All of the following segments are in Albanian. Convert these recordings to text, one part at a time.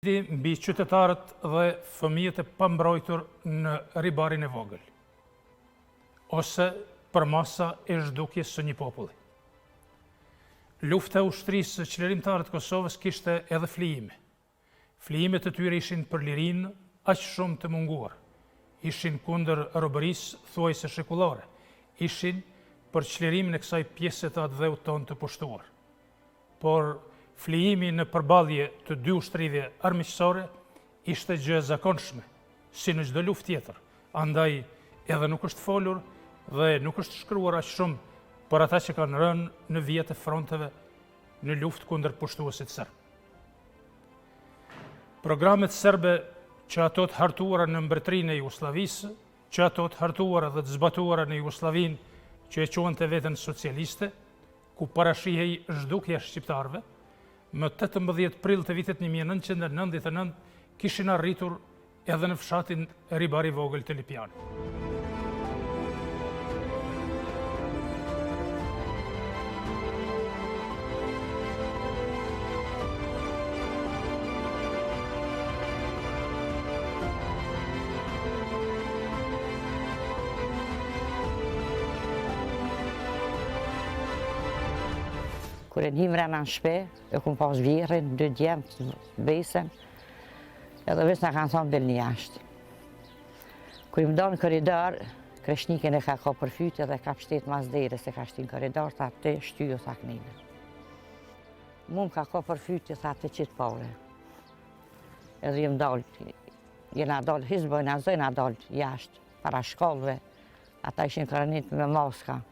Mbi qytetarët dhe fëmijët e pambrojtur në ribarin e vogël, ose për masa e zhdukjes së një populli. Lufta e ushtrisë së qlerimtarët Kosovës kishte edhe flijime. Flijimet e tyre ishin për lirinë aq shumë të munguar, ishin kundër robërisë thuajse shekullore, ishin për çlirimin e kësaj pjese të atë dheut tonë të pushtuar. Por flijimi në përballje të dy ushtridhje armiqësore ishte gjë e zakonshme, si në çdo luftë tjetër. Andaj edhe nuk është folur dhe nuk është shkruar aq shumë për ata që kanë rënë në vijat e fronteve në luftë kundër pushtuesit serb. Programet serbe që ato të hartuara në mbretërinë e Jugosllavisë, që ato të hartuara dhe të zbatuara në Jugosllavinë që e quante veten socialiste, ku parashihej zhdukja e shqiptarëve, më 18 prill të vitit 1999 kishin arritur edhe në fshatin e Ribari i Vogël të Lipianit. Kur e një mrena në shpe, e kumë pas vjerën, 2 djemë të besën, edhe vesë në kanë thonë del një jashtë. Kur i më do në koridor, kreshnikin e ka përfyte dhe ka pështet mas dere se ka shti në koridor, tha te shtyju tha knine. Mu më ka përfyte, tha te qitë pare. Edhe jem dalë, jena dalë, hizbojna zojna dalë jashtë, para shkollëve, ata ishin kërënit me maska.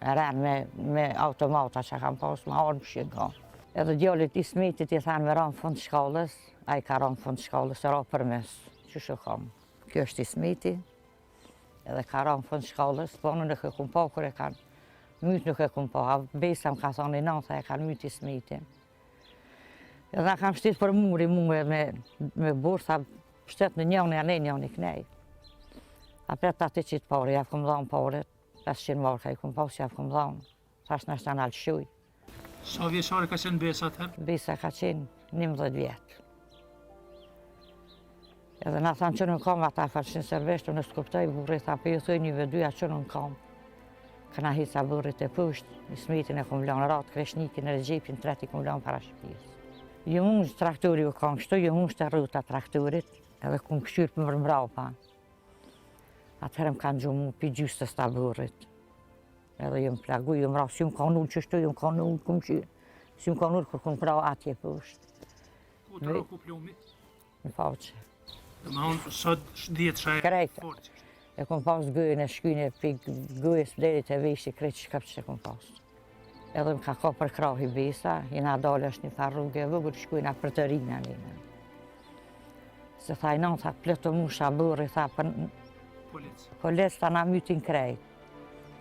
Rënë me automata që kam pas me armë shqega. Edhe djallit i Smetit i thanë me ranë fund shkallës, a i ka ranë fund shkallës, ra për mes, që shë kam. Kjo është i Smeti, edhe ka ranë fund shkallës, po në nuk e kum pa, kur e kanë mytë nuk e kum pa, a besa më ka thonë i nanta e kanë mytë i Smeti. Edhe kam shtit për muri mu me burë, tha shtet në njën e njën i knej. A pret ati qitë pare, ja kom dhanë paret. 500 marka i kumë pas që javë kumë dhanë, thash në është të nalë shuj. Sa vjeçare ka qenë Besa atëherë? Besa ka qenë 11 vjetë. Edhe na thanë që në kam ata falshin sërveshtu, në skuptoj burri, tha për ju thoi një veduja që në kam. Këna hica burrit e pësht, i Smetin e kumë lanë ratë, kreshnikin e Regjepin, treti kumë lanë para shpijës. Ju mund traktori u kam kështu, ju mund të rruta traktorit, edhe kumë këshyrë për mbrapa. Atëherë më kanë gjumu për gjystës të burrit. Edhe ju më plagu, ju më ra, si më kanë ullë qështu, ju më kanë ullë këmë qyrë. Si më kanë ullë kër këmë pra atje pësht. Ku të ra ku plumi? Në faqe. Dhe më honë, sot shdijet që e Krejta. forqë. E këmë pas gëjën e shkyjnë për gëjës derit e veshti krejtë shkëp që e këmë pas. Edhe më ka ka për krahi Besa, jena dalë është një farë rrugë e vëgër shkujna për të rinë alinë. Se tha i non, tha pleto musha burri, tha për Polis ta na mytin krejt.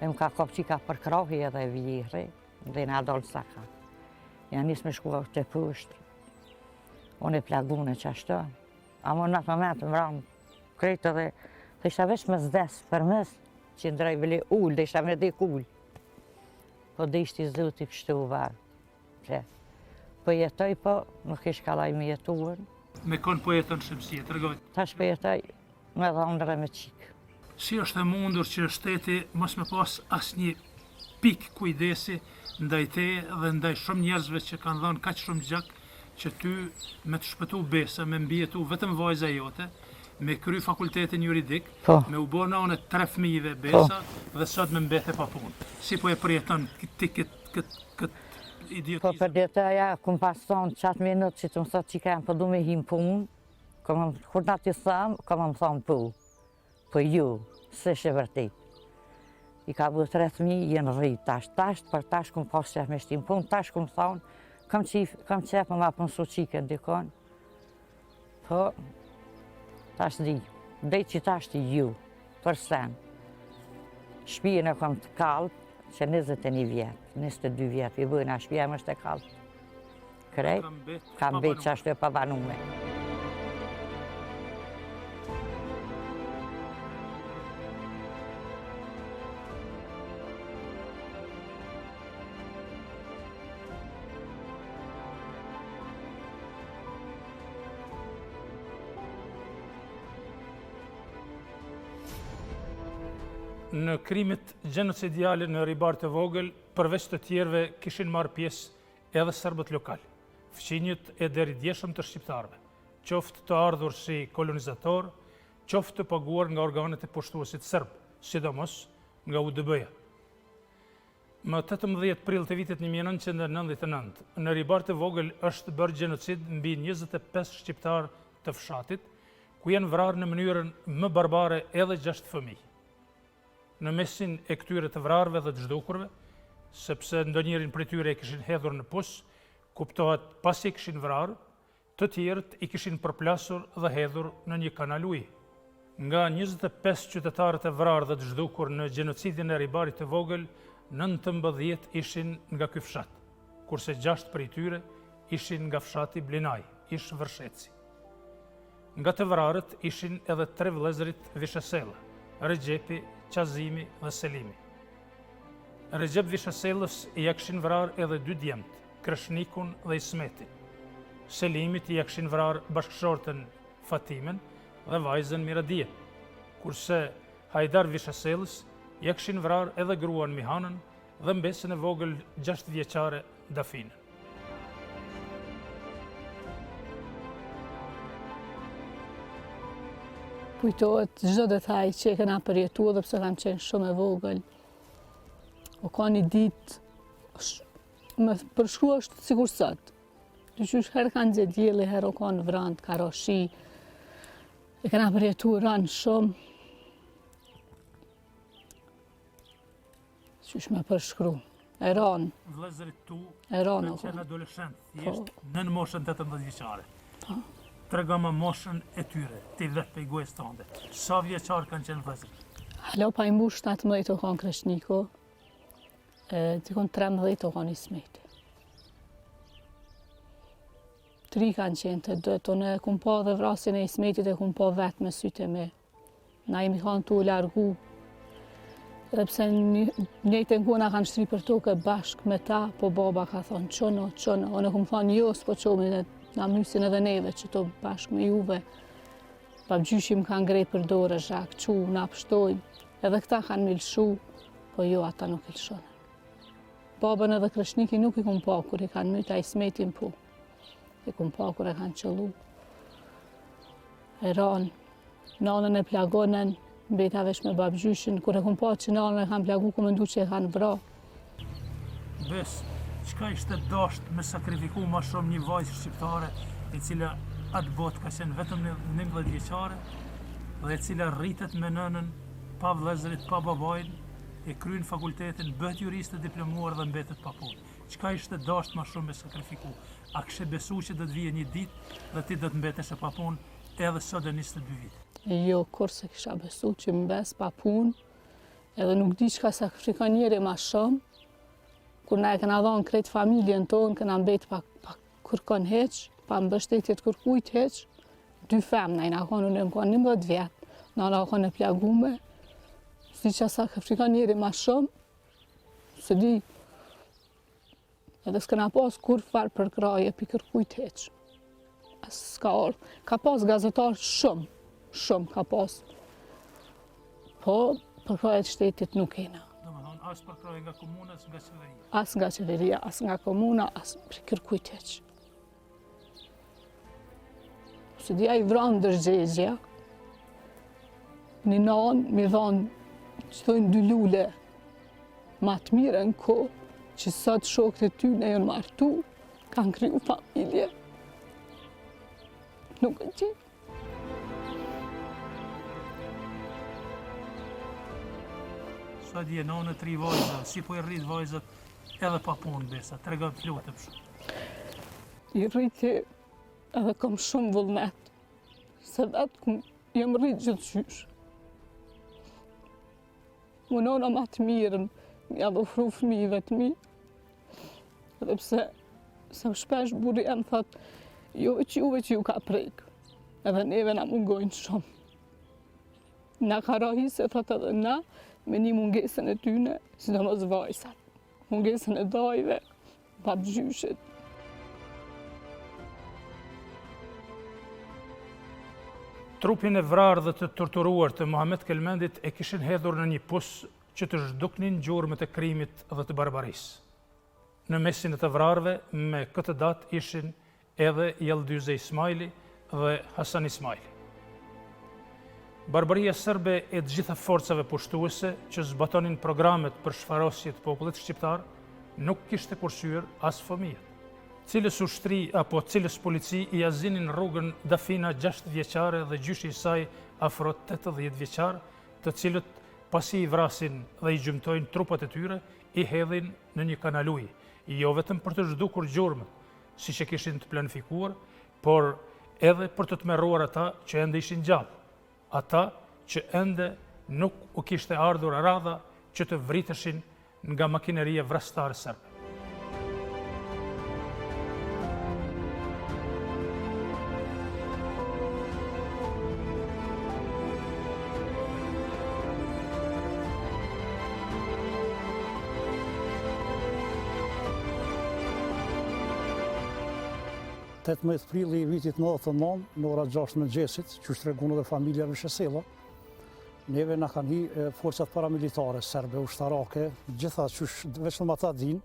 E më ka kopë qika për krahi edhe vjeri, dhe na dalë saka. Ja nisë me shkua të pësht. Unë e plagune që ashtë. A më në atë moment më ramë krejt edhe, dhe isha vesh më zdes për mes, që ndrej vëli ullë, dhe isha me dik ullë. Po dhe ishti zëti pështu varë. Po jetoj po, nuk ish kalaj me jetuën. Me konë po jetën shëmësie, të rgojtë. Tash po jetoj me dhondre me qikë. Si është e mundur që shteti mos me pas asnjë pikë kujdesi ndaj te dhe ndaj shumë njerëzve që kanë dhënë kaq shumë gjak që ty me të shpëtu Besa, me mbijetu vetëm vajza jote, me kry fakultetin juridik, me u bë nëne 3 fëmijëve Besa dhe sot me mbete pa punë. Si po e përjeton ti këtë idiotizëm? Po për detaja, kum pas thonë qatë minutë që të më thotë që kemë po du me him punë, kur na t'i thamë, ka më thonë po ju, se shë vërtit. I ka bu 3 fëmijë, jenë rritë tash, për tash kum pas qef me shtim punë, tash kum thonë, kam qef më punësu qike ndikon. Po, tash di, dhejt që tash ti ju, për sen. Shpijen e kom të kalp, që 21 vjetë, 22 vjetë, i bujna shpija më është e kalp. Krejt, kam bet që ashtu e pabanume. në krimit genocidiale në Ribar të vogël, përveç të tjerëve kishin marrë pjesë edhe serbët lokal, fqinjët e deridjeshëm të shqiptarëve, qoftë të ardhur si kolonizator, qoftë të paguar nga organet e pushtuesit serb, sidomos nga UDB-ja. Më 18 prill të vitit 1999, në Ribar të vogël është bërë gjenocid mbi 25 shqiptar të fshatit, ku janë vrarë në mënyrën më barbare edhe 6 fëmijë. Në mesin e këtyre të vrarëve dhe të zhdukurve, sepse ndonjërin prej tyre e kishin hedhur në pus, kuptohet pasi i kishin vrarë, të tjerët i kishin përplasur dhe hedhur në një kanal uji. Nga 25 qytetarët e vrarë dhe të zhdukur në gjenocidin e Ribarit të vogël, 19 ishin nga ky fshat, kurse 6 prej tyre ishin nga fshati Blinaj, ish Vërsheci. Nga të vrarët ishin edhe 3 vëllezërit Vishesella, Regjepi, Qazimi dhe Selimi. Regjep Vishesellës ja kishin vrarë edhe 2 djemt, Kreshnikun dhe Ismetin. Selimit ja kishin vrarë bashkëshortën Fatimen dhe vajzën Miradije, kurse Hajdar Vishesellës ja kishin vrarë edhe gruan Mihanën dhe mbesën e vogël 6 vjeçare Dafinën. Kujtohet çdo detaj që e kena përjetuar dhe pse kam qenë shumë e vogël. O ka një ditë, më përshkrua është sikur sot. Dyqysh herë kanë nxjerrë dielli, herë o kanë vrant, ka ra shi. E kena përjetuar ranë shumë. Qysh me përshkru. E ranë. Vëllezërit tu kanë qenë adoleshent, thjesht në moshën 18 vjeçare. Trego më moshën e tyre, ti vetë pe gojës tënde. Sa vjeçar kanë qenë vëllezërit? Halo pa i mbush 17 o kanë Kreshniku, dikon 13 o kanë Ismeti. 3 kanë qenë të dëtë, unë kum pa dhe vrasjen e Ismetit e kum pa vetë me sytë e me. Na imi kanë tu largu, edhe pse njëjtën kona kanë shtri për toke bashk me ta, po baba ka thonë qono, unë kum thonë jo, s'po qomi, na mysin edhe neve që to bashk me juve. Babgjyshim kanë grej për dore, zhak, qu, na pështojnë, edhe këta kanë milshu, po jo, ata nuk i lëshonë. Babën edhe Kreshniki nuk i kum pa kur i kanë myta Ismetin po. I kum pa kur e kanë qëllu. E ranë, nanën e plagonen, mbeta vesh me babgjyshin, kur e kum pa që nanën e kanë plagu, ku mendu që e kanë vra. Bes, çka ishte dasht me sakrifiku ma shumë një vajzë shqiptare, e cila atë botë ka qenë vetëm 19 vjeçare, dhe e cila rritet me nënën, pa vëllezërit, pa babajnë, e kryen fakultetin, bëhet juriste diplomuar dhe mbetet pa punë. Çka ishte dasht ma shumë me sakrifiku? A kishe besu që do të vije një ditë dhe ti do të mbetesh pa punë edhe sot e 22 vite? Jo, kur se kisha besu që mbes pa punë, edhe nuk di çka sakrifikon njeri ma shumë, kur na e kena dhënë krejt familjen tonë, kena mbet pa kërkon heq, pa mbështetjet kërkujt heq, 2 femna i na konë, unë më konë 11 vjetë, nana konë e plagume, si që sakrifikon njeri ma shumë, se di, edhe s'kena pas kur farë për kraje pi kërkujt heq. S'ka orë, ka pas gazetar shumë ka pas. Po, për krajet shtetit nuk kena. As për kraje nga komuna, as nga qeveria? As nga qeveria, as nga komuna, as për kërkujt heq. Se dhja i vranë dërgjegja, një nanë mi dhanë që thojnë 2 lule, ma të mire në ko, që sot shokët e ty në jonë martu, kanë kriju familje. Nuk e gjithë. Sa dje nënë 3 vajzë, si po i rritë vajzët edhe pa punë besa, trega të lutëm shumë. I rriti edhe kom shumë vullnet, se vetë kum jem rritë gjithë qysh. Më nëna ma të mirën, mja dhe ofru fëmijëve të mi, edhe pse sa shpesh buri e më thot, jo që juve që ju ka prejkë, edhe neve na mungojnë shumë. Na ka rahi se thot edhe na, me një mungesën e tyne, si do mos vajsat, mungesën e dajve, babgjyshit. trupin e vrarë dhe të torturuar të Muhammet Kelmendit e kishin hedhur në një pus që të zhduknin gjurmët e krimit dhe të barbarisë. Në mesin e të vrarëve me këtë datë ishin edhe Yildiz Ismaili dhe Hasan Ismaili. Barbaria serbe e të gjitha forcave pushtuese që zbatonin programet për shfarosje të popullit shqiptar nuk kishte kursyer as fëmijët. Cilës ushtri apo cilës polici i azinin rrugën Dafina 6 vjeçare dhe gjyshi i saj afro 80 vjeçar, të cilët pasi i vrasin dhe i gjymtojnë trupat e tyre, i hedhin në një kanaluj, jo vetëm për të zhdukur gjurmët, siç e kishin të planifikuar, por edhe për të tmerruar ata që ende ishin gjallë, ata që ende nuk u kishte ardhur radha që të vriteshin nga makineria vrastare serbe. Të 18 prilli i vitit 99, në ora 6 mëngjesit, që shtregunë dhe familja Vishesela, neve na kanë hi forcat paramilitare, serbe, ushtarake, gjitha që veçëm ata din,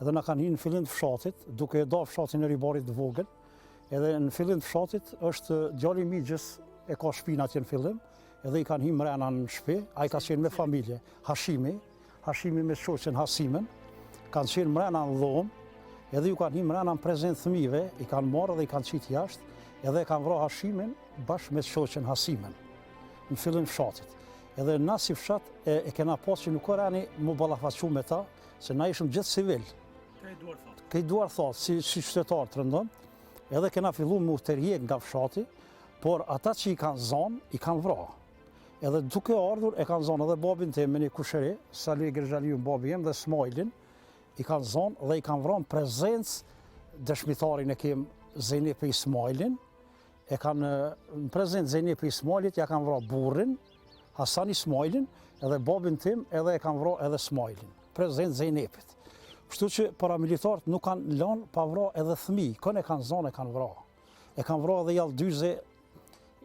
edhe na kanë hi në fillim të fshatit, duke e da fshatin e Ribarit të vogël, edhe në fillim të fshatit është djali i migjës e ka shtëpinë atje në fillim, edhe i kanë hi mrena në shtëpi, ai ka qenë me familje, Hashimi me shoqen Hasimen, kanë qenë mrena në dhomë, edhe ju kanë hi mrena në prezent fëmijëve, i kanë marrë dhe i kanë qitë jashtë, edhe kanë vrarë Hashimin bashkë me shoqen Hasimen, në fillim fshatit. Edhe na si fshat e kena pas që nuk orani mu ballafaqu me ta, se na ishëm gjithë civil. Këj duar thot, si qytetar të rëndon, edhe kena fillu mu tërhiq nga fshati, por ata që i kanë zonë, i kanë vrarë. Edhe duke ardhur e kanë zonë edhe babin tim me një kushëri, Salih Gerxhaliu babi jem dhe Smajlin, i kanë zonë dhe i kanë vranë prezencë dëshmitarin e kem Zeynep Ismailin, e kanë në prezencë Zeynep Ismailit, ja kanë vranë burrin, Hasan Ismailin, edhe babin tim edhe e kanë vranë edhe Smajlin, prezencë Zeynepit. Kështu që paramilitarët nuk kanë lënë pa vranë edhe fëmijë, kënë e kanë zonë e kanë vranë. E kanë vranë edhe Yildiz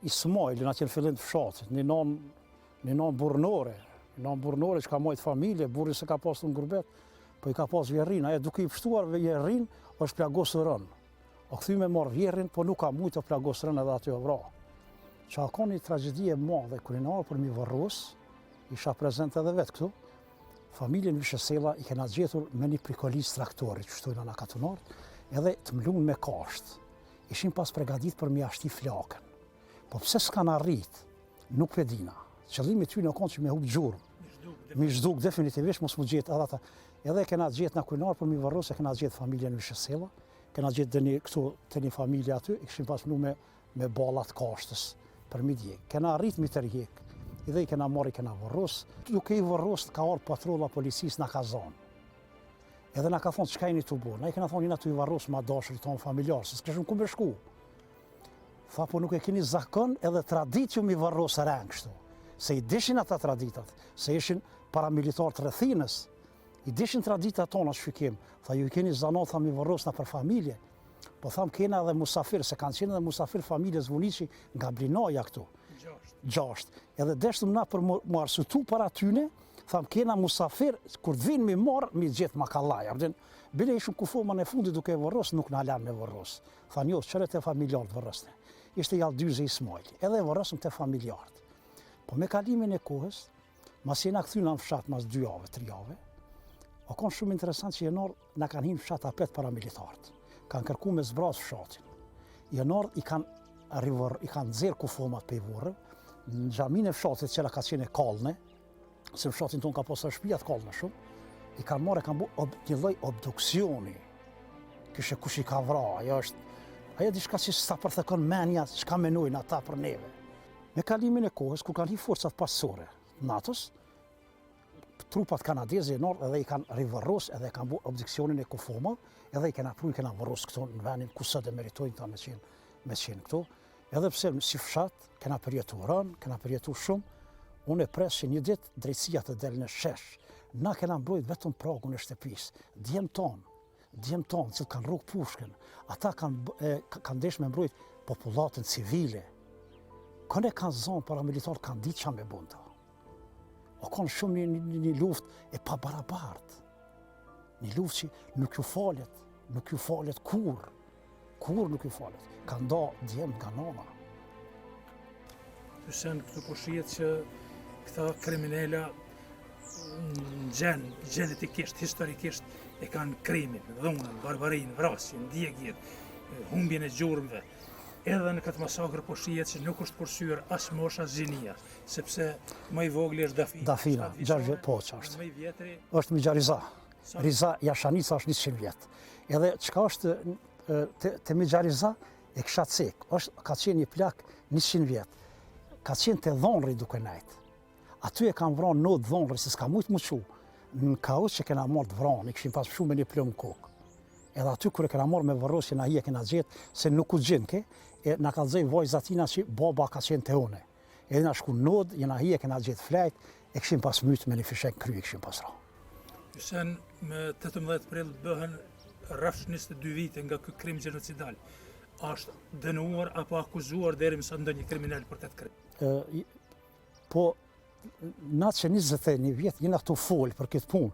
Ismailin atje në fillim të fshatit, një non burnore që ka majtë familje, burri se ka pasur në gurbet, po i ka pas vjerrin, ajo duke i pështuar vjerrin, është plagosur rën. O këthy me marrë vjerrin, po nuk ka mujtë të plagosur rën edhe aty o vra. Që ka një tragedi e madhe kulinare për mi varros, isha prezent edhe vetë këtu, familjen Vishesela i kena gjetur me një prikolis traktori, që shtojnë ana katunart, edhe të mlunë me kasht. Ishin pas pregadit për mi ashti flakën. Po pse s'kan arrit, nuk pedina. Qëllimi ty në konë që me hub gjurëm. Mi zhduk definitivisht mos mu gjetë edhe ata. Edhe kena gjetë në kujnar për mi varros, e kena gjetë familjen Vishesela, kena gjetë këtu të një familje aty, i këshim pas mlu me balat kashtës për mi djekë. Kena arrit mi tërhjek, edhe i kena marri, kena varros. Duke i varros ka orë patrolla policisë na ka zonë. Edhe na ka thonë çka jeni tu bo. Na i kena thonë jena tu i varros ma dashuri tonë familjarë, se s'keshëm ku me shku. Tha po nuk e keni zakon edhe tradit ju mi varros rëngë kështu. Se i dishin ata traditat, se ishin paramilitar të rrethinës, i dishin traditat tona shfikim, tha ju keni zanot, tha mi varros na për familje, po tham kena edhe musafir, se kanë qenë edhe musafir familje Zvunici nga Blinoja këtu. 6. Edhe deshtëm na për mu arsutu para tyne, tham kena musafir, kur të vinë mi marë, mi gjithë makallaja. Bile ishëm kufoma në fundi duke varros, nuk na lanë me varros. Tha njo, qërët e familjarët varrosne. Ishte Yildiz Ismaili, edhe varrosëm të familjarët. Po me kalimin e kohës, mas jena këthyna në fshat mas 2 javë, 3 javë, o konë shumë interesant që jenor na kanë hinë fshat apet paramilitarët. Kanë kërku me zbraz fshatin. Jenor i kanë dzerë kufomat pe i vorë, në gjamin e fshatit qëla ka qene kallne, se fshatin tonë ka posër shpijat kallne shumë, i kanë marrë, kanë bu një lloj obduksioni. Kështë kush i ka vra, ajo diçka që sa përthekon menja, që ka menojnë ata për neve. Me kalimin e kohës, kur kanë hi forcat pasore, NATO-s, trupat kanadeze nord edhe i kanë rivarros edhe kanë bu obduksionin e kufoma, edhe i kena kena varros këto në venin ku së dhe meritojnë ta me qenë këto. Edhe pse si fshat, kena përjetu rën, kena përjetu shumë, unë e pres që një ditë drejtësia të del në shesh. Na kena mbrojt vetëm pragun e shtëpisë. Djemë tonë, që kanë rrugë pushkën, ata kanë desh me mbrojt popullatën civile. Këne kanë zonë paramilitarët kanë ditë që me bunda. O kanë shumë një luftë e pabarabartë. Një luftë që nuk ju falet kur. Kur nuk ju falet. Kanë da djemë nga nona. Sen këtu po shihet që këta kriminela genetikisht, historikisht e kanë krimin, dhunën, barbarinë, vrasjen, ndjekjet, humbjen e gjurmëve. Edhe në këtë masakër po shihet që nuk është përsyer as mosha as zinia, sepse më i vogli është Dafina. Dafina, 6 vjet po ç'është. Më i vjetri Është Mixhariza. Riza Jashanica është 100 vjet. Edhe çka është te Mixhariza e kisha cek, ka qenë një plak 100 vjet. Ka qenë te dhonri duke nejt. Aty e kanë vranë në dhonri, se s'ka mujt më qu. Në kaos që kena marrë të vranë, i këshim pas shumë me një plëm kokë. Edhe aty kur e kena marrë me varrosje na hi e kena gjetë, se nuk u gjinke, e na ka dhënë vajzatina që baba ka qenë te une. Edhe na shku nod, jena hi e kena gjetë flajt, e këshim pas myt me një fishek kry, e këshim pas ra. Sen me 18 prill bëhen rreth 22 vite nga ky krim gjenocidal. Është dënuar apo akuzuar deri më sa ndonjë kriminal për këtë krim? Po natë që 21 vjet jena këtu fol për këtë punë,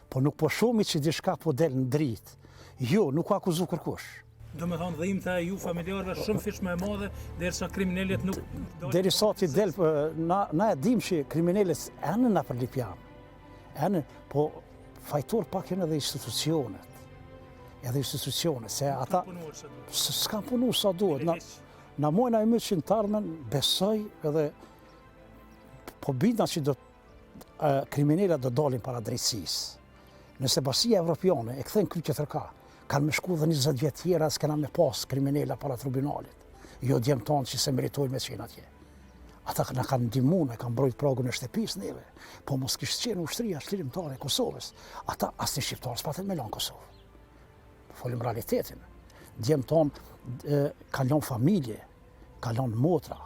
po nuk po shohmi që diçka po del në dritë. Jo, nuk ka akuzu kërkush. Do me thonë dhimbta e ju familjarëve shumë fish më e madhe, derisa kriminalet nuk Deri sa ti del, na e dim që kriminalet enë na për lipjan. Enë, po fajtor pak janë edhe institucionet. Se ata s'kan punu sa duhet. Na mojna e më që në tarmen besoj edhe po bidna që kriminalet do dalin para drejtësisë. Nëse basia evropiane e kthejnë këtë QTRK, kanë me shku dhe 20 vjet tjera s'kena me pas kriminela para tribunalit. Jo djemë tonë që se meritojnë me qenë atje. Ata na kanë ndihmu, na kanë mbrojt pragun e shtëpisë neve, po mos kishte qenë ushtria çlirimtare e Kosovës. Ata asnjë shqiptar s'paten me lanë Kosovë. Folim realitetin. Djemë tonë kanë lanë familje, kanë lanë motra,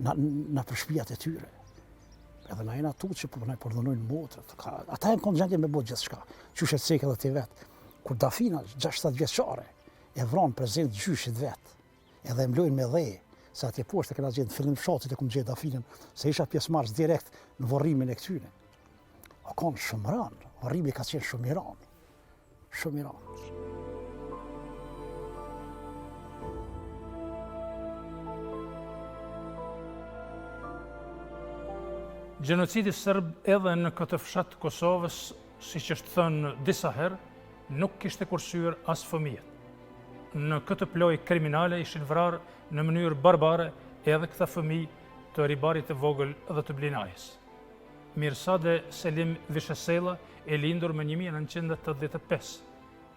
na për shtëpiat e tyre. Edhe na jena tu që po na përdhunojnë motrat. Ata janë kongjendje me bot gjithçka. Qysh e cek edhe ti vet. Kur Dafina 60 vjeçare e vron prezident gjyshit vet. Edhe e mlojnë me dhë, se atje poshtë kena gjetë në fillim fshatit e kum gjetë Dafinën, se isha pjesëmarrës direkt në varrimin e këtyre. O kanë shumë ranë, varrimi ka qenë shumë i ranë. Shumë i ranë. Gjenocidi sërb edhe në këtë fshat të Kosovës, siç është thënë disa herë, nuk kishte kursyer as fëmijët. Në këtë plojë kriminale ishin vrarë në mënyrë barbare edhe këta fëmijë të ribarit të vogël dhe të Blinajës. Mirsade Selim Vishesela e lindur më 1985.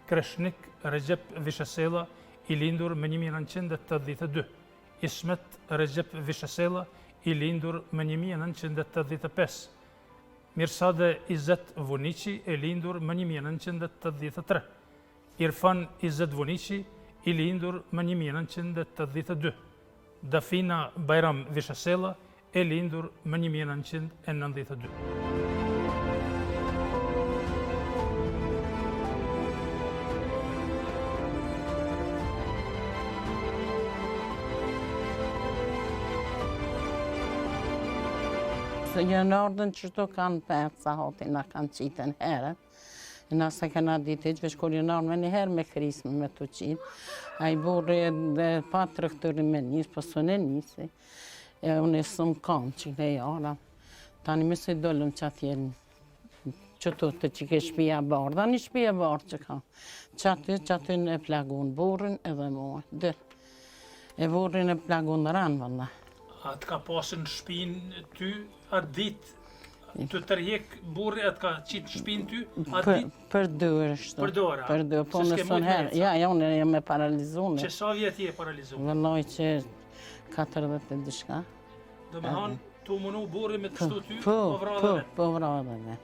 Kreshnik Recep Vishesela i lindur më 1982. Ismet Recep Vishesela i lindur më 1985. Mirsade Izet Vunici e lindur më 1983. Irfan Izet Vunici i lindur më 1982. Dafina Bajram Vishesela e lindur më 1992. Se janardën që to kanë petë sa hoti na kanë qitën herët. Na se këna ditë që kur janardën me një herë me krismë me të qitë. A i burri dhe pa të rëktëri me njësë, po së në njësi. E unë e sëmë kam që në jara. Tani më se dollëm që atjenë që të që ke shpia barë. Dhe një shpia barë që ka. Që aty në plagun burrin edhe mua. E burrin e plagun ranë, valla. A të ka pasën shpinë ty atë ditë, të tërjek burri, atë ka qitë shpinë ty atë ditë? Për dërë është. Për dora? Për dërë, po në sënë herë. Ja, unë e me paralizume. Që sa vjetë je paralizume? Vëlloj që 40 e dishka. Do me hanë, tu mënu burri me të shtu ty, Po vradheve? Po vradheve.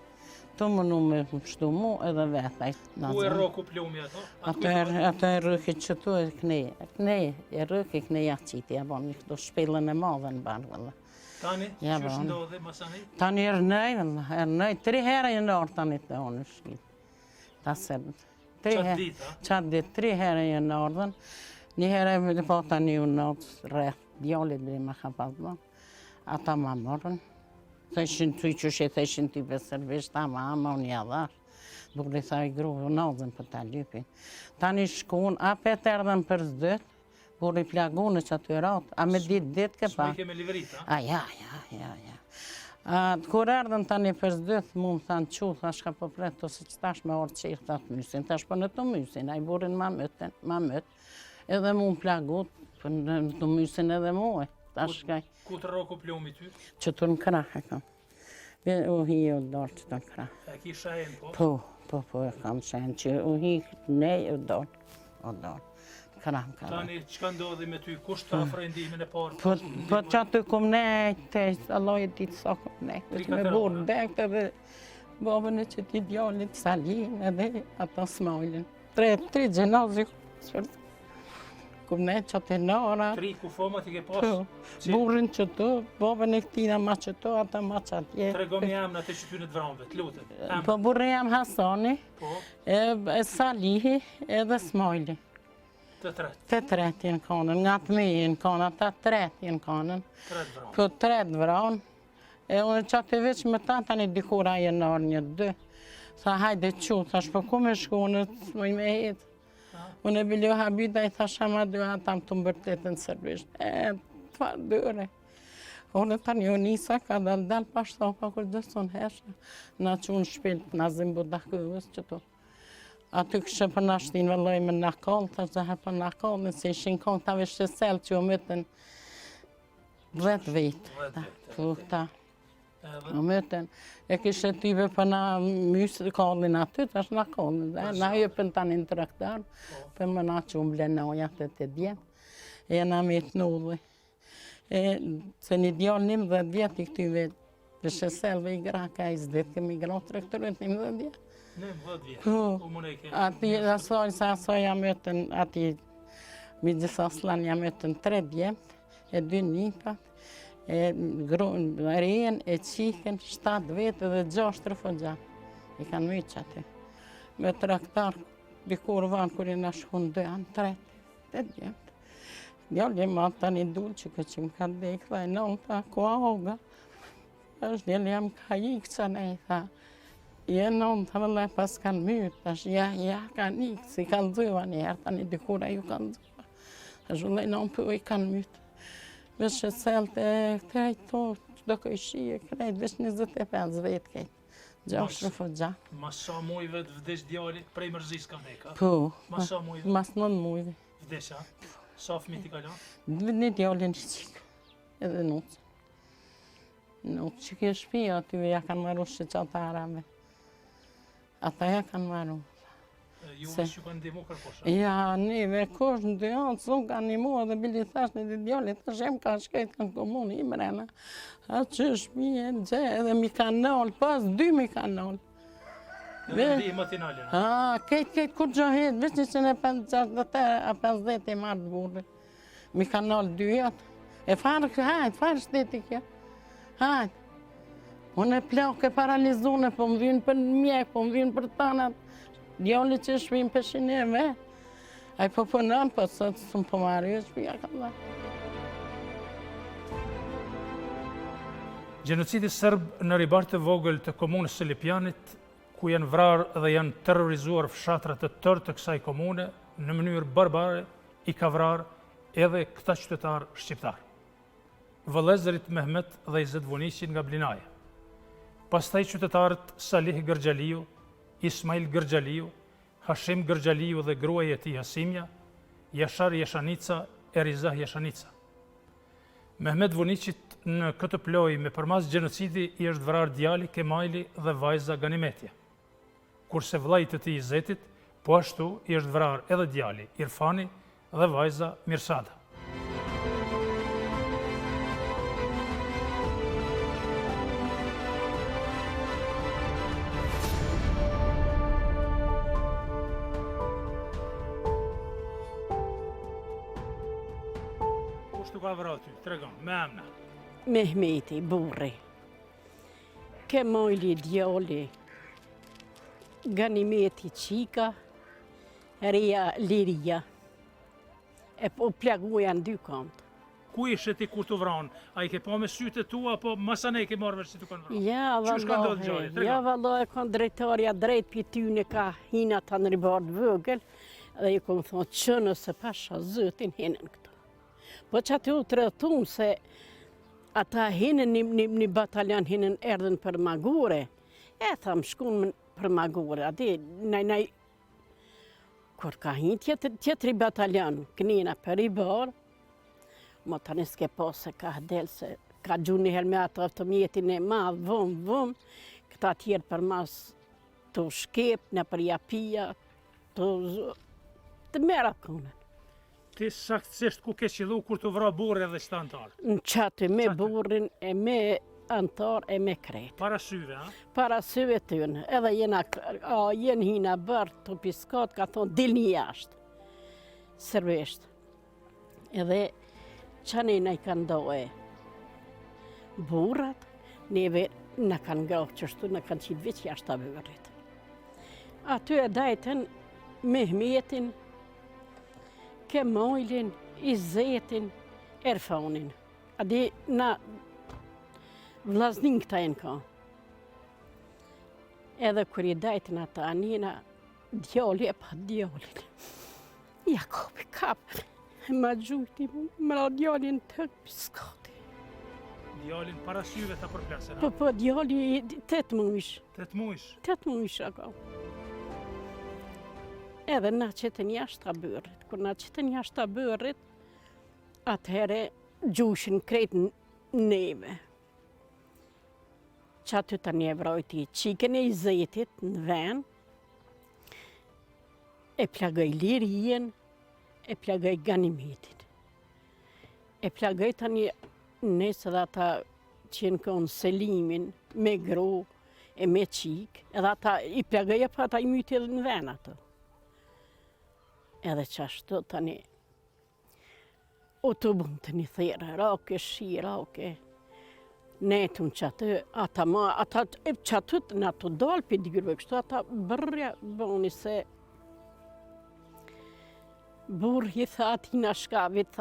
Tu mënu me shtu mu edhe vetaj. Ku e roku plumi ato? Ato e rëki që tu e knej. Knej, e rëki knej aqiti, ja bon, këto shpillën e madhe në barë, vëllë. Tani, Ja, që është bon. ndodhe masani? Tani ernej, vëllë, ernej. 3 herë e nërë tani të onë shkit. Ta sërbët. Qatë ditë, a? Qatë ditë, 3 herë e nërën. Një herë e po tani u nëtë rreth, djallit dhe ma ka pasë. ata ma morën. Theshin ty që she theshin ty për sërbisht, ta ma unë jadhash. Burri tha i gru, nazën për ta lypin. Tani shkun, a pet erdhen për zdët, burri plagunë që aty ratë, a me dit ke pa. Smajke me liverit, ha? A ja. Kur erdhen tani për zdët, mu më thanë qu, thash ka po pret, ose që tash me orë qirë të atë mysin, tash po në të mysin, a i burin ma mët, edhe mu më plagut, për në të mysin edhe mu e, tash kaj. Ku të roku plomi ty? Që të në krah e kam. U hi o dorë që të në krah. E ki shajen, po? Po, e kam shenë që u hi nej o dorë. Krah. Tani, qka ndodhi me ty? Kush të afrë ndimin e parë? Po që aty kum nej, të Allah e ditë sa kum nej. Me burë dekte dhe babën e që ti djallit Salin edhe ata Smajlin. Tri gjenazi, kum nej që atë nara. 3 kufoma ti ke pasë? Burrin që të, babën e këtina ma që të, ata ma që atje. Tregomi emna të që ty në të vramve, të lutem. Po burri jam Hasani, Po, e Salihi edhe Smajli. të tretë. Të tretë jenë kanën, nga të me jenë kanën, ata tretë jenë kanën. 3 vramve. Po tretë vranë. E unë që atë veç me ta, tani dikura jenë nërë 1-2. Tha hajde qu, thash po ku me shku, unë të moj me jetë. Unë e biljo habita i thash ama 2 atam të mbërtetën sërbisht. Të farë dëre. Unë tani o nisa ka dal pashtopa kur dëson hesha. Na që unë shpilt, na zimbu dakëvës që to. Aty kështë për nashtin vëlloj me nakall, thash dhe për nakall, nëse ishin kong ta veshë sel që o mëtën 10 vitë. Po ta. O mëtën. E kështë tyve për na mysë kallin aty, tash na kallin. Na jëpën tani në traktar, për më na që unë blenoja të djemë. E na me të nullë. Se një djallë 11 vjetë i këtyve veshë selve i gra, ka i zdet kemi gra traktorët 11 vjetë. 19 vjetë, Po, u mune i ke. ati asoj jam mëtën, ati mi gjithë aslan jam mëtën 3 djemt, e 2 nipat, e rejen, e qiken, 7 vetë dhe 6 rëfogja. I kanë myqë aty. Me traktar, dikur vanë, kur i në shkun 2 anë 3, 8 djemt. Djallë jam atë tani dulë që që më ka dekë, dhe në ta, ku ahoga. Është djallë jam ka ikë që ne, tha. Në të vëllë pas kanë mytë, tash ja kanë ikë, si kanë dhyva njëherë, tani dikura ju kanë dhyva. Tash vëllë në për i kanë mytë. Vesh e selët e krejtë to, që do këjshi e krejtë, vesh 25 vetë kejtë. 6 rëfogja. Mas sa mujve të vdesh djalli, prej mërzis ka vdeka? Po, Mas sa mujve mas 9 mujve. vdesha? Sa fëmijë ti kalon? Një djallin që qikë, edhe nuqë. Nuqë që kjo shpia aty ja kanë maru shqeqatarave. Ata ja kanë maru. Ju Se- që kanë ndimu kërkosha? Ja, neve kosh në dy anë, s'u kanë një mua dhe bili thash në djallit, të shem ka shkejt kanë komunë i mrena. A që shpije, gje, edhe mi kanë nalë, pas 2 mi kanë nalë. Edhe ndi matinalin. Kejt kur gjohet, veç 150 a 50 e marrë të burri. Mi kanë nalë 2 jatë. E farë shteti kjo. Hajtë. Unë e plak e paralizune, po më vynë për mjek, po më vynë për tanat. Djalli që shpim për shineve. A i po pënën, po sot së më po marrë, jo shpia ka dhe. Gjenocidi sërb në ribarë të vogël të komunës së Lipjanit, ku janë vrarë dhe janë terrorizuar fshatrat të tërë të kësaj komune, në mënyrë barbare, i ka vrarë edhe këta qytetarë shqiptarë. Vëllezërit Mehmet dhe Izet Voniqin nga Blinaja. Pastaj qytetarët Salih Gërgjaliu, Ismail Gërgjaliu, Hashim Gërgjaliu dhe gruaja e tij Hasimja, Jashar Jeshanica e Rizah Jeshanica. Mehmet Voniqit në këtë plojë me përmas gjenocidi i është vrarë djali Kemajli dhe vajza Ganimetja. Kurse vllai të tij Izetit, po ashtu i është vrarë edhe djali Irfani dhe vajza Mirsada. Kush të ka vrarë ty? Tregon, me emna. Mehmeti, burri, Kemajli djali, Ganimeti qika, Ria Liria, e po plaguja në 2 kantë. Ku ishe ti kur të vranë? A i ke pa me sytë tua, apo masane ke marrë vesh si të kanë vranë? Ja, Qysh ka ndodhur gjari? vallahi, Trega. ja, vallahi, kanë drejtarja drejt për tyne ka hina ta në ribardë vëgël, dhe i kom thonë që nëse pasha zëtin hinën këto. Po që aty u të rëtum se ata hinën një bataljon hinën erdhen për magure, e tham shkun për magure, ati naj, kur ka hinë tjetëri bataljon, kënina për i barë, ma tani s'ke po se ka del se ka gjunë një herë me atë automjetin e madhë, vëm, këta tjerë për mas të shkep, në për japia, të mera konën. Ti saktësisht ku ke qëllu kur të vra burri edhe qëta antarë? Në qatë me Qatë? burrin e me antar e me kret. Para syve, ha? Para syve tynë, edhe jenë hina bërë të piskat, ka thonë dilni jashtë, sërvesht. Edhe qani në i kanë doje burrat, neve në kanë ngrohë qështu, në kanë qitë veç jashtë të vërit. Aty e dajten Mehmetin, Kemojlin, Izetin, Erfanin. Adi na vlaznin këta e në ka. Edhe kër i dajten ata, njëna djali e pa djalin. Jakobi kapë. Ma gjujti, më ra djalin të piskati. Djalin para syve ta përplasën, ha? Po, djali 8 muish. 8 muish. 8 muish ako. Edhe na qëtën jashtë të bërrit. Kër na qëtën jashtë të bërrit, atëhere gjushin krejt neve. Që aty të njevrojti qikën e Izetit në ven, e plagoj lirien, e plagoj Ganimetin. E plagoj tani nëse dhe ata që në konë Selimin, me gro, e me qik, edhe ata i plagoj e pa ata i myti edhe në ven ato. Edhe qashtu tani, o të bënd të një thera, rake, shi, rake, netun që atë, ata që atë në ato dalë për dyrëve, kështu ata bërja bëni se burri tha ati në shkavit,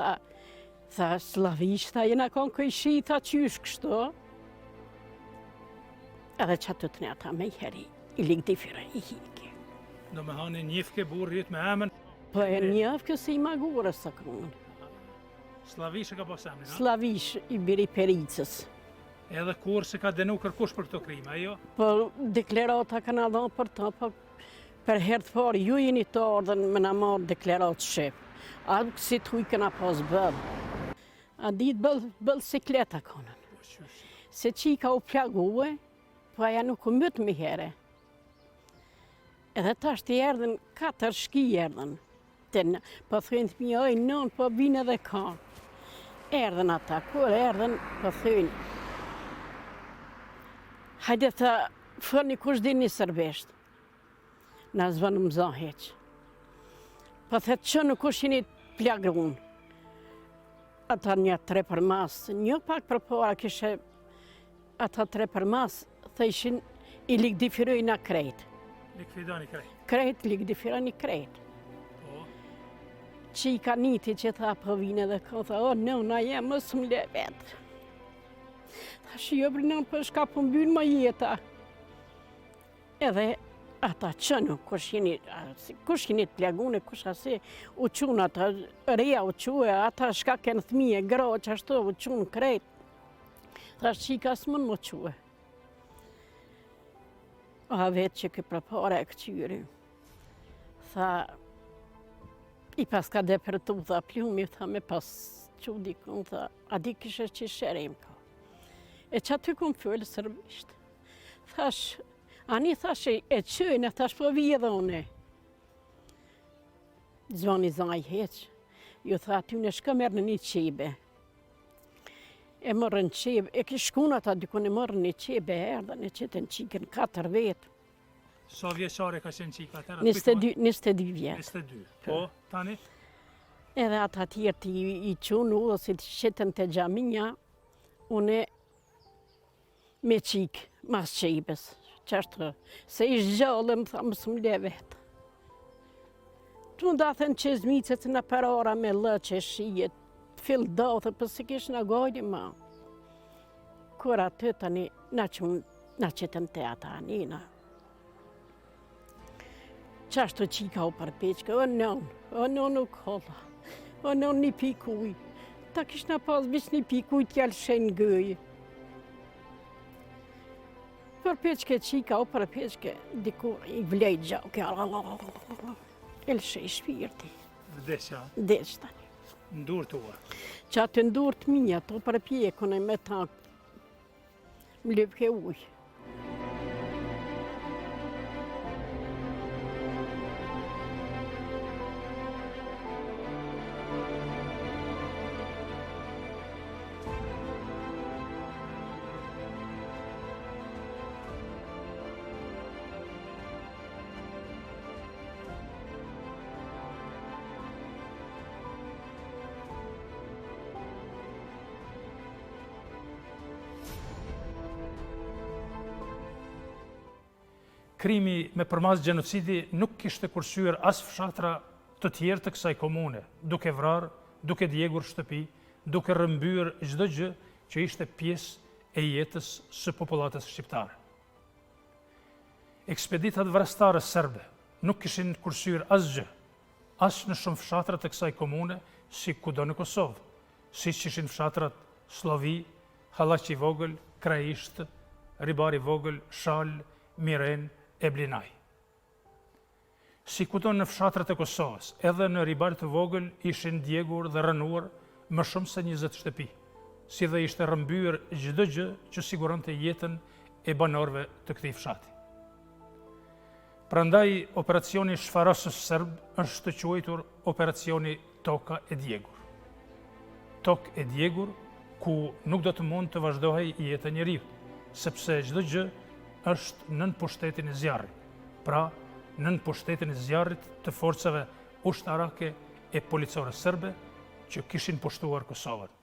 tha slavisht, tha jena konë këjshi, tha qysh kështu. Edhe që atë të në ata me i heri, i ligdifire, i hiki. Do me hanë njëfke burrit me emën. Po e njëf kësi i magure së konë. Slavish e ka pas emnin, ha? Slavish i biri Pericës. Edhe kur se ka denu kërkush për këto krime, ajo? Po deklerata kanë adhon për ta, po për herë të parë ju jeni të ardhen me në marë deklaratë shqip. A si të huj këna pas bëllë. A ditë bëllë sikleta konën. Se qika u plague, po aja nuk u mëtë mi here. Edhe ta shtë i erdhen 4 shki erdhen. Po thëjnë të mi, oj, non, po vinë edhe ka. Erdhen ata, kur erdhen, po thëjnë. Hajde të fërni kush dini sërbesht. Na zvanë më zonë heqë. Po thëtë që nuk kush jeni plagrun. Ata një 3 për mas, një pak për para kishe ata 3 për mas, thëjshin i likdifirojnë a krejt. Likvidoni krejt. Krejt, likdifirojnë i krejt. Po, Që i ka niti që tha po vine dhe ka tha, o, në, na jem, mësë më le vetë. Tha shi jo brinon për shka po mbynë më jeta. Edhe ata qënu, kush jeni të plagune, kush asi, u qunë ata, reja u quë, ata shka kënë thmije, gra, që ashtu u qunë krejt. Tha shqika së mënë më quë. A vetë që këpër pare e këqyri. Tha, i pas ka depërtu, tha, plumi, tha, me pas qudi kënë, tha, a di kështë që shërim ka. E që aty këmë fëllë sërbisht. Thash, ani thash e qëjnë, thash po vijë dhe une. Zvani zaj heq, ju tha aty në shka mërë në një qebe. E mërën qebe, e kështë shkun ata dykon e mërën një qebe, erdhen e qëtën qikën 4 vetë. sa vjeqare ka qenë qika atëra? 22 vjetë. 22. Po, tani? Edhe ata tjertë i qunë, u si të qëtën të gjaminja, une me qikë, mas qibës, qashtë, se ishtë gjallë, më tha, mësë më le vetë. Të më dathën që zmicët në parara me lë që shijet, të fill dothe, për se kish në gojdi ma. Kur aty tani, na qëtëm të ata anina. Qashtu qika u përpeqke, o non u kolla, o non një pikuj. Ta kish në pas bish një pikuj t'jallë shenë gëjë. Përpeqke qika u përpeqke, dikur i vlejt gjauke, elshë i shpirti. Vdesja, Desh tani. ndur tua. Që atë ndur të minja, të përpjekën e me ta më lëpke ujë. Krimi me përmas gjenocidi nuk kishte kursyer as fshatra të tjerë të kësaj komune, duke vrarë, duke djegur shtëpi, duke rrëmbyer çdo gjë që ishte pjesë e jetës së popullatës shqiptare. Ekspeditat vrastare serbe nuk kishin kursyer asgjë, as në shumë fshatra të kësaj komune, si kudo në Kosovë, siç ishin fshatrat Slovi, Hallaq i Vogël, Kraisht, Ribar i Vogël, Shal, Miren e Blinaj. Si kudo në fshatrat e Kosovës, edhe në Ribar të Vogël ishin djegur dhe rënuar më shumë se 20 shtëpi, si dhe ishte rrëmbyer çdo gjë që siguronte jetën e banorëve të këtij fshati. Prandaj, operacioni shfarosës serb është të quajtur operacioni Toka e Djegur. Tokë e djegur, ku nuk do të mund të vazhdohej jeta e njeriu, sepse çdo gjë është nën pushtetin e zjarrit, pra nën pushtetin e zjarrit të forcave ushtarake e policore serbe që kishin pushtuar Kosovën.